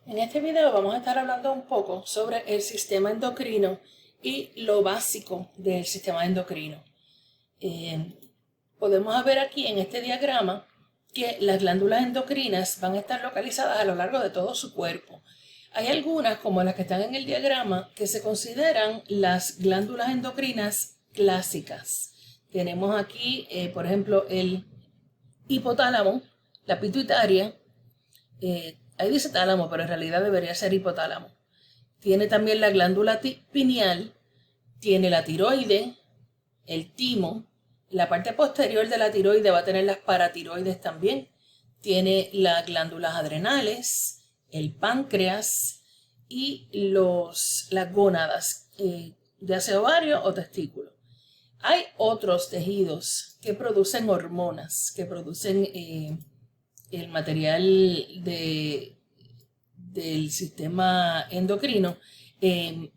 En este video vamos a estar hablando un poco sobre el sistema endocrino y lo básico del sistema endocrino. Podemos ver aquí en este diagrama que las glándulas endocrinas van a estar localizadas a lo largo de todo su cuerpo. Hay algunas, como las que están en el diagrama, que se consideran las glándulas endocrinas clásicas. Tenemos aquí, por ejemplo, el hipotálamo, la pituitaria. Ahí dice tálamo, pero en realidad debería ser hipotálamo. Tiene también la glándula pineal, tiene la tiroide, el timo. La parte posterior de la tiroide va a tener las paratiroides también. Tiene las glándulas adrenales, el páncreas y las gónadas, ya sea ovario o testículo. Hay otros tejidos que producen hormonas, que producen el material del sistema endocrino.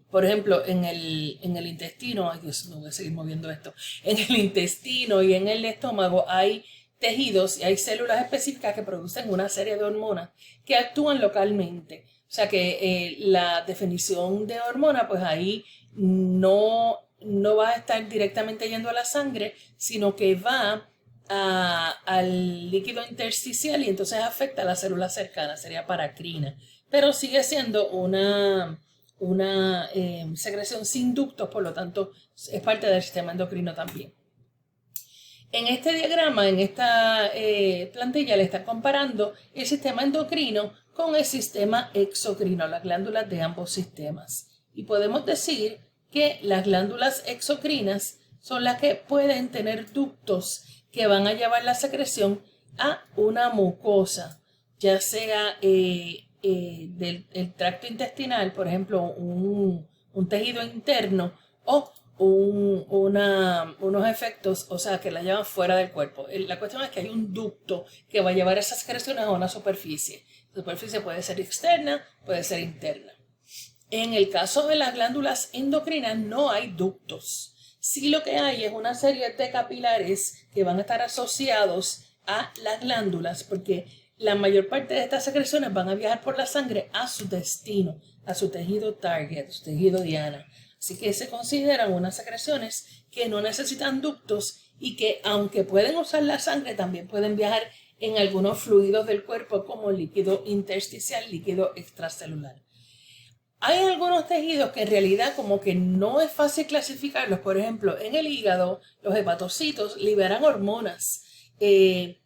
Por ejemplo, en el intestino, ay Dios, no voy a seguir moviendo esto, en el intestino y en el estómago hay tejidos y hay células específicas que producen una serie de hormonas que actúan localmente. O sea que la definición de hormona, pues ahí no va a estar directamente yendo a la sangre, sino que va al líquido intersticial y entonces afecta a las células cercanas, sería paracrina. Pero sigue siendo una secreción sin ductos, por lo tanto es parte del sistema endocrino también. En este diagrama, en esta plantilla, le está comparando el sistema endocrino con el sistema exocrino, las glándulas de ambos sistemas. Y podemos decir que las glándulas exocrinas son las que pueden tener ductos que van a llevar la secreción a una mucosa, ya sea del tracto intestinal, por ejemplo, un tejido interno o unos efectos, o sea, que la llevan fuera del cuerpo. La cuestión es que hay un ducto que va a llevar esas secreciones a una superficie. La superficie puede ser externa, puede ser interna. En el caso de las glándulas endocrinas no hay ductos. Sí, lo que hay es una serie de capilares que van a estar asociados a las glándulas, porque la mayor parte de estas secreciones van a viajar por la sangre a su destino, a su tejido target, su tejido diana. Así que se consideran unas secreciones que no necesitan ductos y que, aunque pueden usar la sangre, también pueden viajar en algunos fluidos del cuerpo como líquido intersticial, líquido extracelular. Hay algunos tejidos que en realidad como que no es fácil clasificarlos. Por ejemplo, en el hígado, los hepatocitos liberan hormonas y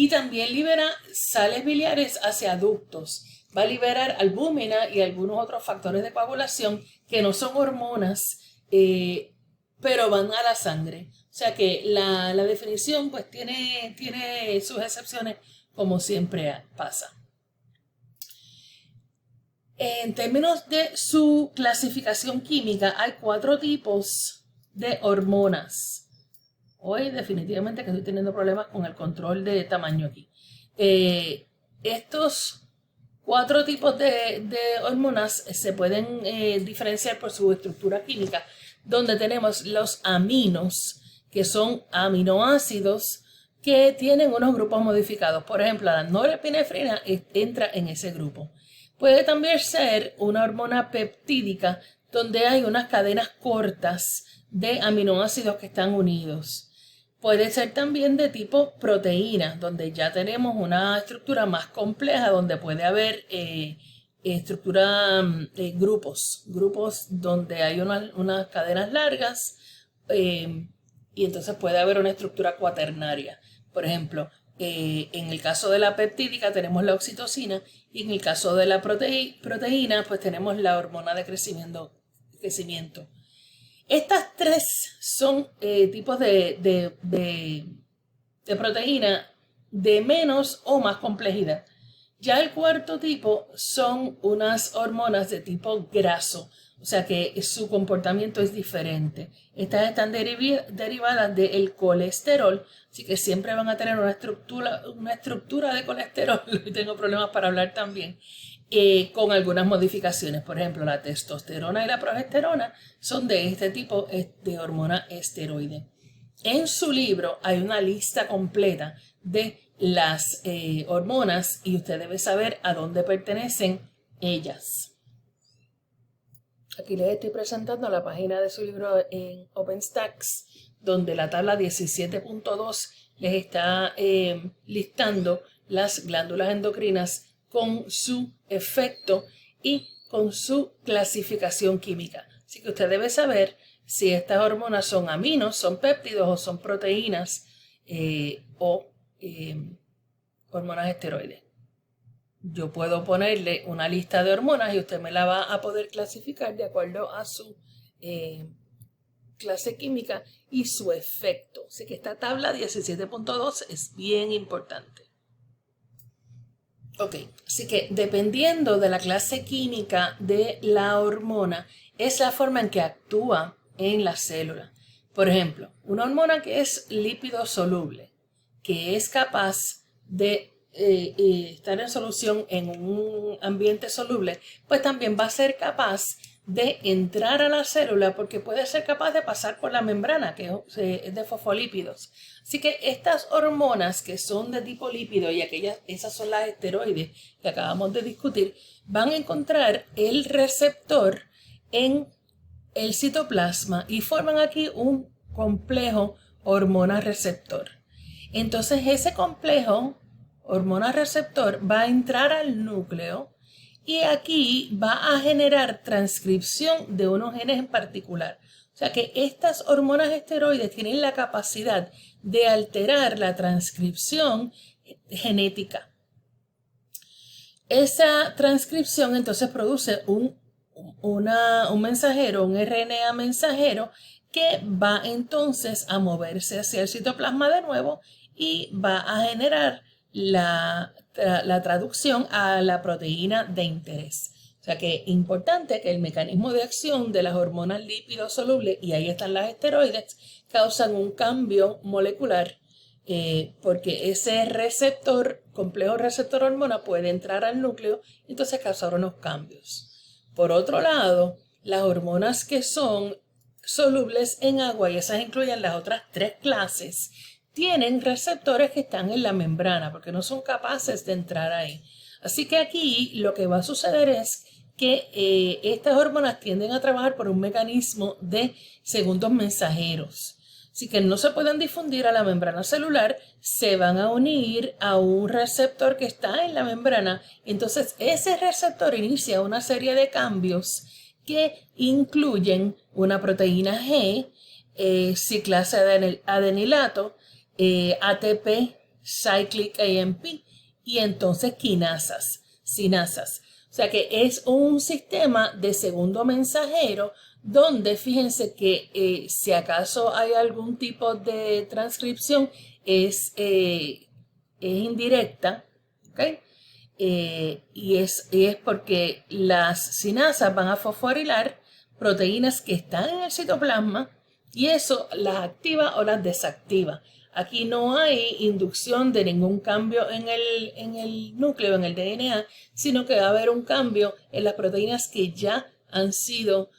también libera sales biliares hacia ductos. Va a liberar albúmina y algunos otros factores de coagulación que no son hormonas, pero van a la sangre. O sea que la definición pues tiene sus excepciones, como siempre pasa. En términos de su clasificación química, hay 4 tipos de hormonas. Hoy definitivamente que estoy teniendo problemas con el control de tamaño aquí. Estos 4 tipos de hormonas se pueden diferenciar por su estructura química, donde tenemos los aminos, que son aminoácidos que tienen unos grupos modificados. Por ejemplo, la norepinefrina entra en ese grupo. Puede también ser una hormona peptídica donde hay unas cadenas cortas de aminoácidos que están unidos. Puede ser también de tipo proteína, donde ya tenemos una estructura más compleja, donde puede haber grupos donde hay unas cadenas largas y entonces puede haber una estructura cuaternaria. Por ejemplo, en el caso de la peptídica tenemos la oxitocina y en el caso de la proteína pues tenemos la hormona de crecimiento. Estas 3 son tipos de proteína de menos o más complejidad. Ya el 4º tipo son unas hormonas de tipo graso, o sea que su comportamiento es diferente. Estas están derivadas del colesterol, así que siempre van a tener una estructura de colesterol, y tengo problemas para hablar también, con algunas modificaciones. Por ejemplo, la testosterona y la progesterona son de este tipo de hormona esteroide. En su libro hay una lista completa de las hormonas y usted debe saber a dónde pertenecen ellas. Aquí les estoy presentando la página de su libro en OpenStax, donde la tabla 17.2 les está listando las glándulas endocrinas con su efecto y con su clasificación química. Así que usted debe saber si estas hormonas son aminos, son péptidos o son proteínas hormonas esteroides. Yo puedo ponerle una lista de hormonas y usted me la va a poder clasificar de acuerdo a su clase química y su efecto. Así que esta tabla 17.2 es bien importante. Ok, así que dependiendo de la clase química de la hormona, es la forma en que actúa en la célula. Por ejemplo, una hormona que es lípido soluble, que es capaz de estar en solución en un ambiente soluble, pues también va a ser capaz de entrar a la célula porque puede ser capaz de pasar por la membrana, que es de fosfolípidos. Así que estas hormonas que son de tipo lípido y esas son las esteroides que acabamos de discutir, van a encontrar el receptor en el citoplasma y forman aquí un complejo hormona-receptor. Entonces ese complejo hormona-receptor va a entrar al núcleo y aquí va a generar transcripción de unos genes en particular. O sea que estas hormonas esteroides tienen la capacidad de alterar la transcripción genética. Esa transcripción entonces produce un mensajero, un RNA mensajero, que va entonces a moverse hacia el citoplasma de nuevo y va a generar la traducción a la proteína de interés. O sea que es importante que el mecanismo de acción de las hormonas lípidos solubles, y ahí están las esteroides, causan un cambio molecular porque ese receptor, complejo receptor hormona, puede entrar al núcleo y entonces causar unos cambios. Por otro lado, las hormonas que son solubles en agua, y esas incluyen las otras tres clases, tienen receptores que están en la membrana porque no son capaces de entrar ahí. Así que aquí lo que va a suceder es que estas hormonas tienden a trabajar por un mecanismo de segundos mensajeros. Así que no se pueden difundir a la membrana celular, se van a unir a un receptor que está en la membrana. Entonces ese receptor inicia una serie de cambios que incluyen una proteína G, ciclasa adenilato, ATP, cyclic AMP y entonces sinasas. O sea que es un sistema de segundo mensajero donde fíjense que si acaso hay algún tipo de transcripción es indirecta, ¿okay? Y es porque las sinasas van a fosforilar proteínas que están en el citoplasma y eso las activa o las desactiva. Aquí no hay inducción de ningún cambio en el núcleo, en el DNA, sino que va a haber un cambio en las proteínas que ya han sido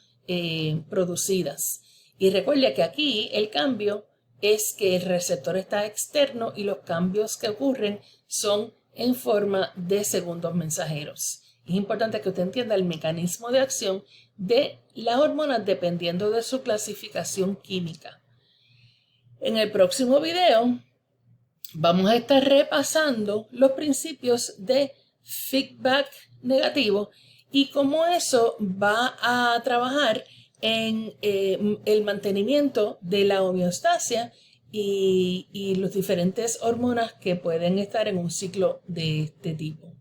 producidas. Y recuerde que aquí el cambio es que el receptor está externo y los cambios que ocurren son en forma de segundos mensajeros. Es importante que usted entienda el mecanismo de acción de las hormonas dependiendo de su clasificación química. En el próximo video vamos a estar repasando los principios de feedback negativo y cómo eso va a trabajar en el mantenimiento de la homeostasia y las diferentes hormonas que pueden estar en un ciclo de este tipo.